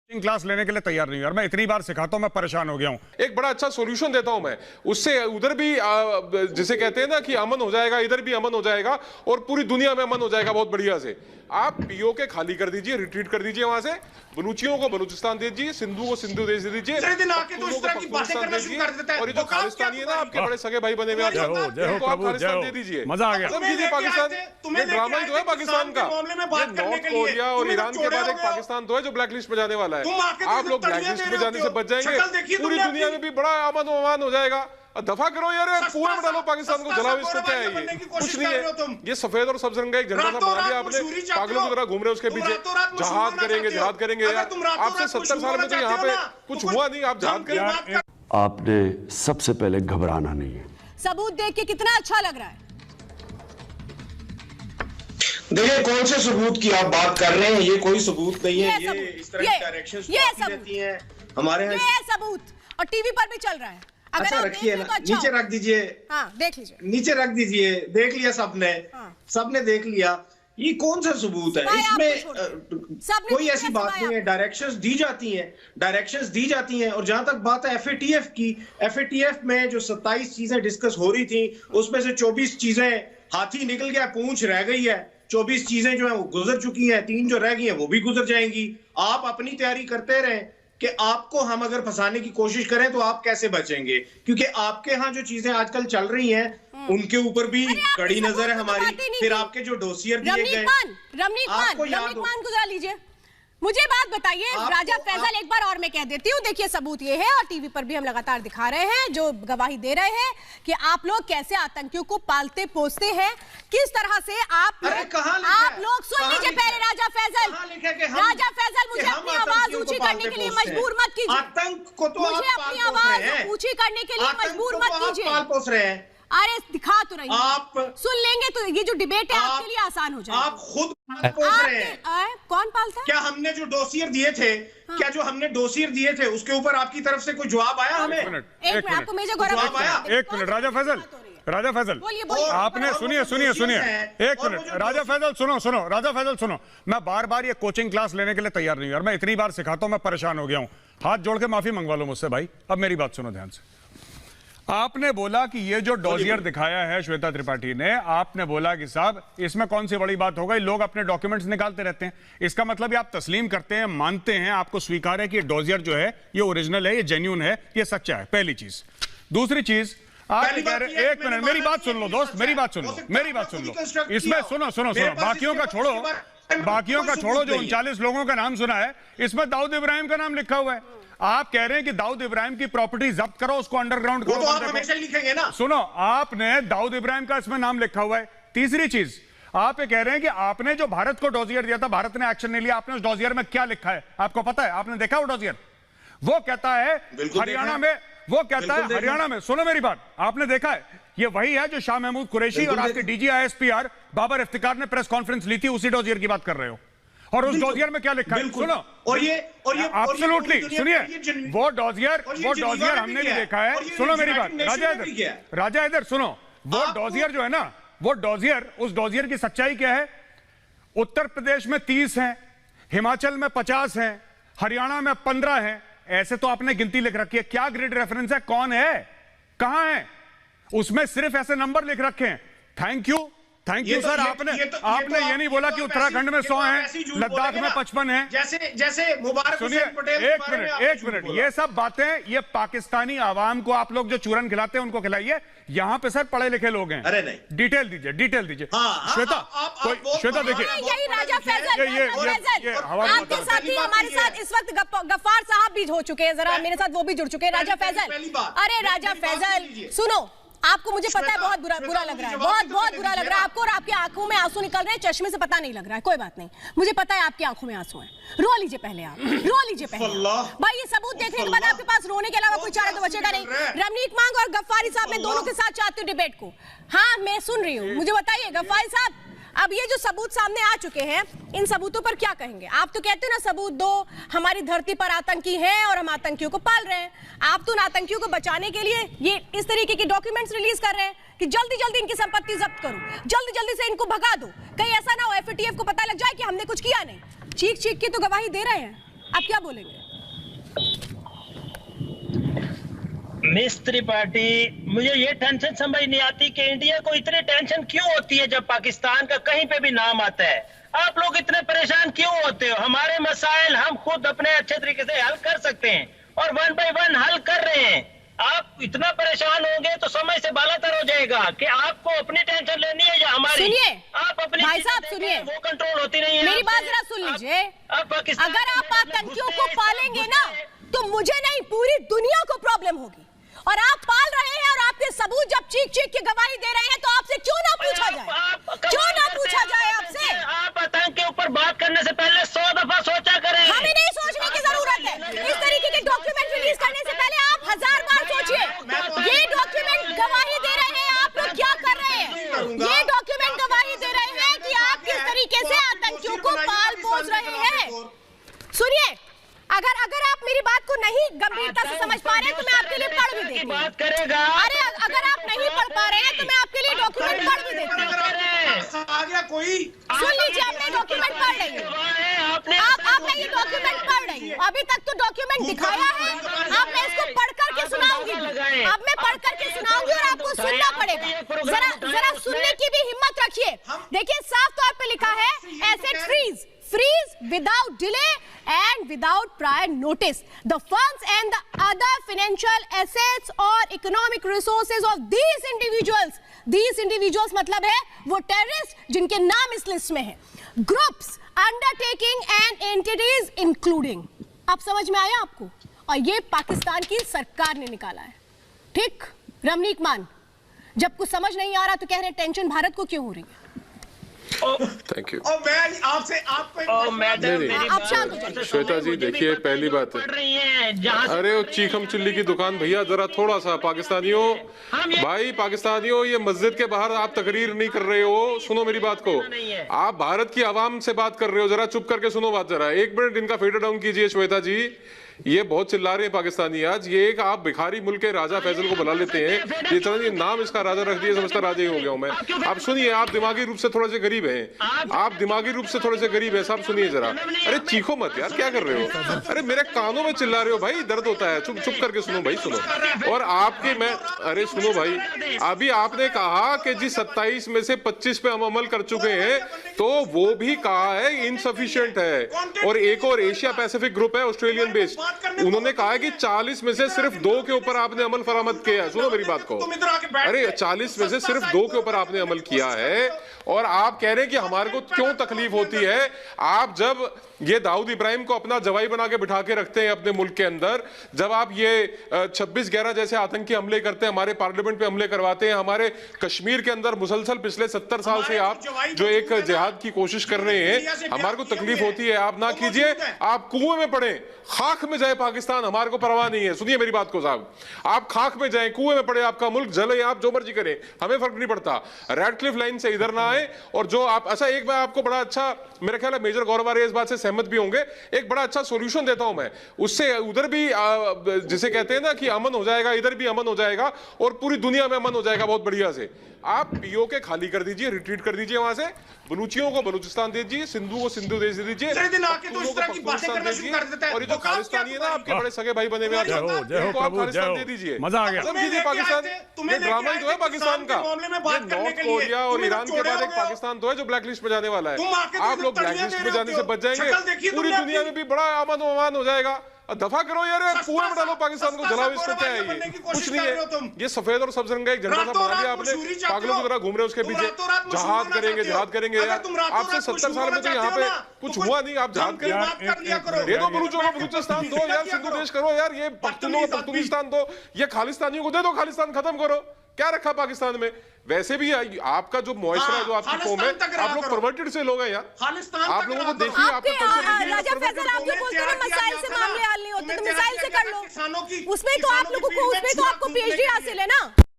Class लेने के लिए तैयार नहीं हूं यार। मैं इतनी बार सिखाता हूं, मैं परेशान हो गया हूं। एक बड़ा अच्छा सॉल्यूशन देता हूं मैं, उससे उधर भी जिसे कहते हैं ना कि अमन हो जाएगा, इधर भी अमन हो जाएगा और पूरी दुनिया में अमन हो जाएगा बहुत बढ़िया से। आप पीओके खाली कर दीजिए, रिट्रीट कर दीजिए वहां से, बलूचियों को बलूचिस्तान दे दीजिए, सिंधु को सिंधु दे दीजिए, और ये जो खालिस्तानी है ना आपके बड़े सगे भाई बने हुए आप खालिस्तान दे दीजिए। मजा आ गया। पाकिस्तान ये ड्रामा ही तो है पाकिस्तान का। नॉर्थ कोरिया और ईरान के बाद एक पाकिस्तान तो है जो ब्लैकलिस्ट में जाने वाला है। आप लोग ब्लैकलिस्ट में जाने से बच जाएंगे, पूरी दुनिया में भी बड़ा अमन अमान हो जाएगा। दफा करो यार, कुएं में डालो पाकिस्तान को, जलाओ। इसको क्या है, ये कुछ नहीं है। ये सफेद और सब्ज रंग का एक झंडा सा बना दिया आपने, पागलों की तरह घूम रहे उसके पीछे। जहाद करेंगे, जहाद करेंगे यार। आपसे 70 साल में तो यहाँ पे कुछ हुआ नहीं, आप जहाद करेंगे। आपने सबसे पहले घबराना नहीं है। सबूत देख के कितना अच्छा लग रहा है। देखिए कौन से सबूत की आप बात कर रहे हैं, ये कोई सबूत नहीं है। ये इस तरह की डायरेक्शंस देती हैं हमारे यहाँ। ये सबूत और टीवी पर भी चल रहा है। अच्छा रखिए ना, नीचे रख दीजिए। हाँ, देख लीजिए, नीचे रख दीजिए। देख लिया सबने, सबने देख लिया। ये कौन सा सबूत है? इसमें कोई ऐसी बात नहीं है। डायरेक्शंस दी जाती हैं, डायरेक्शंस दी जाती हैं। और जहां तक बात है एफएटीएफ की, एफएटीएफ में जो 27 चीजें डिस्कस हो रही थी, उसमें से 24 चीजें हाथी निकल गया, पूंछ रह गई है। 24 चीजें जो है वो गुजर चुकी हैं, 3 जो रह गई हैं वो भी गुजर जाएंगी। आप अपनी तैयारी करते रहें कि आपको हम अगर फंसाने की कोशिश करें तो आप कैसे बचेंगे, क्योंकि आपके यहाँ जो चीजें आजकल चल रही हैं उनके ऊपर भी कड़ी नजर है हमारी। फिर आपके जो डोसियर दिए गए, रमनीक मान को जरा लीजिए। मुझे बात बताइए राजा फैसल, एक बार और मैं कह देती हूँ, देखिए सबूत ये है और टीवी पर भी हम लगातार दिखा रहे हैं, जो गवाही दे रहे हैं कि आप लोग कैसे आतंकियों को पालते पोसते हैं, किस तरह से आप लोग सुन लीजिए पहले। राजा फैसल, मुझे अपनी आवाज ऊंची करने के लिए मजबूर मत कीजिए। आतंक को तो मुझे अपनी आवाज ऊंची करने के लिए मजबूर मत कीजिए। अरे दिखा तो रही आप सुन लेंगे तो ये जो डिबेट है आपके लिए आसान हो जाएगा। आप खुद पोस रहे हैं। कौन पालता है? क्या हमने जो डोसियर दिए थे, क्या जो हमने डोसियर दिए थे उसके ऊपर आपकी तरफ से कोई जवाब आया? हमें एक मिनट, आपको मेजर गौरव आया। एक मिनट राजा फैसल, आपने सुनिए, एक मिनट राजा फैसल, सुनो राजा फैसल, सुनो। मैं बार बार ये कोचिंग क्लास लेने के लिए तैयार नहीं हूं यार। मैं इतनी बार सिखाता हूं, मैं परेशान हो गया हूं। हाथ जोड़ के माफी मंगवा लो मुझसे भाई। अब मेरी बात सुनो ध्यान से। आपने बोला कि ये जो डोजियर दिखाया है श्वेता त्रिपाठी ने, आपने बोला कि साहब इसमें कौन सी बड़ी बात हो गई, लोग अपने डॉक्यूमेंट्स निकालते रहते हैं। इसका मतलब ये आप तस्लीम करते हैं, मानते हैं, आपको स्वीकार है कि ये डोजियर जो है ये ओरिजिनल है, ये जेन्युइन है, ये सच्चा है। पहली चीज। दूसरी चीज, आप कह रहे, एक मिनट मेरी बात सुन लो दोस्त, मेरी बात सुन लो। इसमें सुनो, बाकियों का छोड़ो, जो 39 लोगों का नाम सुना है, इसमें दाऊद इब्राहिम का नाम लिखा हुआ है। आप कह रहे हैं कि दाऊद इब्राहिम की प्रॉपर्टी जब्त करो, उसको अंडरग्राउंड करो। तो आप हमेशा लिखेंगे ना। सुनो, आपने दाऊद इब्राहिम का इसमें नाम लिखा हुआ है। तीसरी चीज, आप ये कह रहे हैं कि आपने जो भारत को डोजियर दिया था, भारत ने एक्शन नहीं लिया। आपने उस डोजियर में क्या लिखा है आपको पता है? आपने देखा वो डोजियर? वो कहता है हरियाणा में, सुनो मेरी बात, आपने देखा है? ये वही है जो शाह महमूद कुरैशी और आपके डीजी ISPR बाबर इफ्तिकार ने प्रेस कॉन्फ्रेंस ली थी, उसी डोजियर की बात कर रहे हो। और उस डोजियर में क्या लिखा है सुनो। और ये एब्सोल्युटली सुनिए, वो डोजियर हमने भी देखा है। सुनो मेरी बात राजा, इधर सुनो। वो डोजियर जो है ना, वो डोजियर, उस डोजियर की सच्चाई क्या है? उत्तर प्रदेश में 30 हैं, हिमाचल में 50 हैं, हरियाणा में 15 हैं। ऐसे तो आपने गिनती लिख रखी है। क्या ग्रिड रेफरेंस है? कौन है, कहां है? उसमें सिर्फ ऐसे नंबर लिख रखे हैं। Thank you sir. आपने ये नहीं बोला कि उत्तराखंड में 100 हैं, लद्दाख में 55 हैं। जैसे मुबारक सुनिए, एक मिनट, ये सब बातें, ये पाकिस्तानी आवाम को आप लोग जो चूरन खिलाते हैं उनको खिलाइए। यहाँ पे सर पढ़े लिखे लोग हैं। अरे नहीं, डिटेल दीजिए। श्वेता देखिए, यही राजा फैसल, आपके साथ ही हमारे साथ इस वक्त गफ्फार साहब भी हो चुके हैं, जरा मेरे साथ वो भी जुड़ चुके हैं। राजा फैसल, अरे राजा फैसल सुनो, आपको मुझे पता है बहुत बुरा लग रहा है, बहुत बुरा लग रहा है आपको, और आपकी आंखों में आंसू निकल रहे हैं, चश्मे से पता नहीं लग रहा है। कोई बात नहीं, मुझे पता है आपकी आंखों में आंसू हैं। रो लीजिए पहले आप, भाई। ये सबूत देखने के बाद आपके पास रोने के अलावा कोई चारा तो बचेगा नहीं। रमनीक मांग और गफ्फारी साहब, मैं दोनों के साथ चाहती हूँ डिबेट को। हाँ, मैं सुन रही हूँ, मुझे बताइए गफ्फारी साहब, अब ये जो सबूत सामने आ चुके हैं, इन सबूतों पर क्या कहेंगे? आप तो कहते हो ना सबूत दो, हमारी धरती पर आतंकी हैं और हम आतंकियों को पाल रहे हैं। आप तो उन आतंकियों को बचाने के लिए ये इस तरीके की डॉक्यूमेंट्स रिलीज कर रहे हैं कि जल्दी जल्दी इनकी संपत्ति जब्त करो, जल्दी जल्दी से इनको भगा दो, कहीं ऐसा ना हो एफएटीएफ को पता लग जाए कि हमने कुछ किया नहीं। चीख चीख के तो गवाही दे रहे हैं। आप क्या बोलेंगे? मिस त्रिपाठी, मुझे ये टेंशन समझ नहीं आती कि इंडिया को इतनी टेंशन क्यों होती है जब पाकिस्तान का कहीं पे भी नाम आता है। आप लोग इतने परेशान क्यों होते हो? हमारे मसाइल हम खुद अपने अच्छे तरीके से हल कर सकते हैं और 1 बाय 1 हल कर रहे हैं। आप इतना परेशान होंगे तो समय से बालातर हो जाएगा कि आपको अपनी टेंशन लेनी है या हमारी। सुनिए आप अपनी भाई साहब, सुनिए, वो कंट्रोल होती नहीं है। मेरी बात जरा सुन लीजिए। अगर आप आतंकियों को पालेंगे ना तो मुझे नहीं, पूरी दुनिया को प्रॉब्लम होगी। और आप पाल रहे हैं और आपके सबूत जब चीख चीख के गवाही दे रहे हैं तो आपसे क्यों ना पूछा जाए? क्यों ना पूछा जाए आपसे? आप आतंक के ऊपर बात करने से पहले 100 दफा सोचा करें। हमें नहीं सोचने की जरूरत है। इस तरीके के डॉक्यूमेंट रिलीज करने से पहले आप 1000 बार सोचिए। ये डॉक्यूमेंट गवाही दे रहे हैं आप लोग क्या कर रहे हैं। ये डॉक्यूमेंट गवाही दे रहे हैं कि आप किस तरीके से आतंकियों को पाल पोस रहे हैं। सुनिए, अगर आप मेरी बात को नहीं गंभीरता से समझ पा रहे हैं तो मैं आपके लिए पढ़ भी देती हूँ। बात करेगा। अरे अगर आप नहीं पढ़ पा रहे हैं तो मैं आपके लिए डॉक्यूमेंट पढ़ भी देती हूँ। आ गया कोई, सुन लीजिए, आपने डॉक्यूमेंट पढ़ रही है, आपने ये डॉक्यूमेंट पढ़ रही है। अभी तक तो डॉक्यूमेंट दिखाया है, अब मैं इसको पढ़ करके सुनाऊंगी। अब मैं पढ़ करके सुनाऊंगी और आपको सुनना पड़ेगा। जरा सुनने की भी हिम्मत रखिए। देखिए, साफ तौर पे लिखा है asset freeze without delay and without prior notice the funds and the other financial assets or economic resources of these individuals मतलब है वो टेररिस्ट जिनके नाम इस लिस्ट में है, groups, undertaking and entities including. अब समझ में आया आपको? और ये पाकिस्तान की सरकार ने निकाला है। ठीक रमनीक मान, जब कुछ समझ नहीं आ रहा तो कह रहे टेंशन भारत को क्यों हो रही है। Thank you. मैं आपसे आप शांत हो जाइए। श्वेता जी, देखिए, पहली बात है, अरे वो चीखम चिल्ली की दुकान भैया, जरा थोड़ा सा पाकिस्तानियों, ये मस्जिद के बाहर आप तकरीर नहीं कर रहे हो। सुनो मेरी बात को, आप भारत की आवाम से बात कर रहे हो, जरा चुप करके सुनो बात। जरा 1 मिनट इनका फेडर डाउन कीजिए। श्वेता जी, ये बहुत चिल्ला रहे हैं पाकिस्तानी आज। ये एक आप भिखारी मुल्क के राजा फैसल को बुला लेते हैं, ये चलो ये नाम इसका राजा रख दिया, समझता राजा ही हो गया हूं मैं। आप सुनिए, आप दिमागी रूप से थोड़े से गरीब हैं, सब सुनिए जरा। अरे चीखो मत यार, क्या कर रहे हो? अरे मेरे कानों में चिल्ला रहे हो भाई, दर्द होता है। चुप करके सुनो भाई, सुनो। और आपके अरे सुनो भाई, अभी आपने कहा कि जी 27 में से 25 पे हम अमल कर चुके हैं, तो वो भी कहा है इनसफिशिएंट है। और एक और एशिया पैसिफिक ग्रुप है ऑस्ट्रेलियन बेस्ड, उन्होंने कहा है कि 40 में से सिर्फ 2 के ऊपर आपने अमल फरामद किया है। सुनो मेरी बात को, अरे 40 में से सिर्फ 2 के ऊपर आपने अमल किया है और आप कह रहे हैं कि हमारे को क्यों तकलीफ होती है। आप जब ये दाऊद इब्राहिम को अपना जवाई बना के बिठा के रखते हैं अपने मुल्क के अंदर, जब आप ये 26/11 जैसे आतंकी हमले करते हैं, हमारे पार्लियामेंट पे हमले करवाते हैं, हमारे कश्मीर के अंदर मुसलसल पिछले 70 साल से आप जो एक जिहाद की कोशिश कर रहे हैं, हमारे को तकलीफ होती है। आप ना कीजिए, आप कुएं में पड़े, खाक में जाए पाकिस्तान, हमारे को परवाह नहीं है। सुनिए मेरी बात को साहब, आप खाक में जाए, कुएं में पड़े आपका मुल्क, जले आप जो मर्जी करें, हमें फर्क नहीं पड़ता। रेडक्लिफ लाइन से इधर ना आए। और जो आप अच्छा, एक बार आपको बड़ा अच्छा, मेरा ख्याल है मेजर गौरव इस बात से सहमत भी होंगे, एक बड़ा अच्छा सॉल्यूशन देता हूं मैं, उससे उधर भी जिसे कहते हैं ना कि अमन हो जाएगा, इधर भी अमन हो जाएगा और पूरी दुनिया में अमन हो जाएगा बहुत बढ़िया से। आप पीओके खाली कर दीजिए, रिट्रीट कर दीजिए वहां से, बलूचियों को बलूचिस्तान दे दीजिए, सिंधु को सिंधु दे दीजिए, और ये जो खालिस्तानी है ना आपके बड़े सगे भाई बने हुए, उनको आप खालिस्तान दे दीजिए। मजा आ गया। पाकिस्तान ये ड्रामा ही तो है पाकिस्तान का। नॉर्थ कोरिया और ईरान के बाद एक पाकिस्तान तो है जो ब्लैक लिस्ट में जाने वाला है। आप लोग ब्लैक लिस्ट में जाने से बच जाएंगे, पूरी दुनिया में भी बड़ा अमन अमान हो जाएगा। दफा करो यार, कुएं में डालो पाकिस्तान को, जलाओ। इसको क्या है ये? कुछ नहीं है, ये सफेद और सब्ज रंग का एक झंडा सा बना दिया आपने, पागलों की तरह घूम रहे हो उसके पीछे। जहाद करेंगे यार, आपसे 70 साल में तो यहाँ पे कुछ हुआ नहीं, आप जहाद करेंगे। दे दो बलूचों को बलूचिस्तान दो यार, सिंधु देश करो यार, ये पख्तूनों को पख्तूनिस्तान दो, ये खालिस्तानियों को दे दो, खालिस्तान खत्म करो। क्या रखा पाकिस्तान में? वैसे भी आपका जो मुआशरा है, जो आपकी कौम है, आप लोग परवर्टेड से लोग हैं यार। आप लोगों को देखिए, राजा फैसल, आप जो बोलते हैं मिसाइल से मामले हल नहीं होते, तो मिसाइल से कर लो। उसमें तो आप लोगों को, उसमें तो आपको पीएचडी हासिल है ना।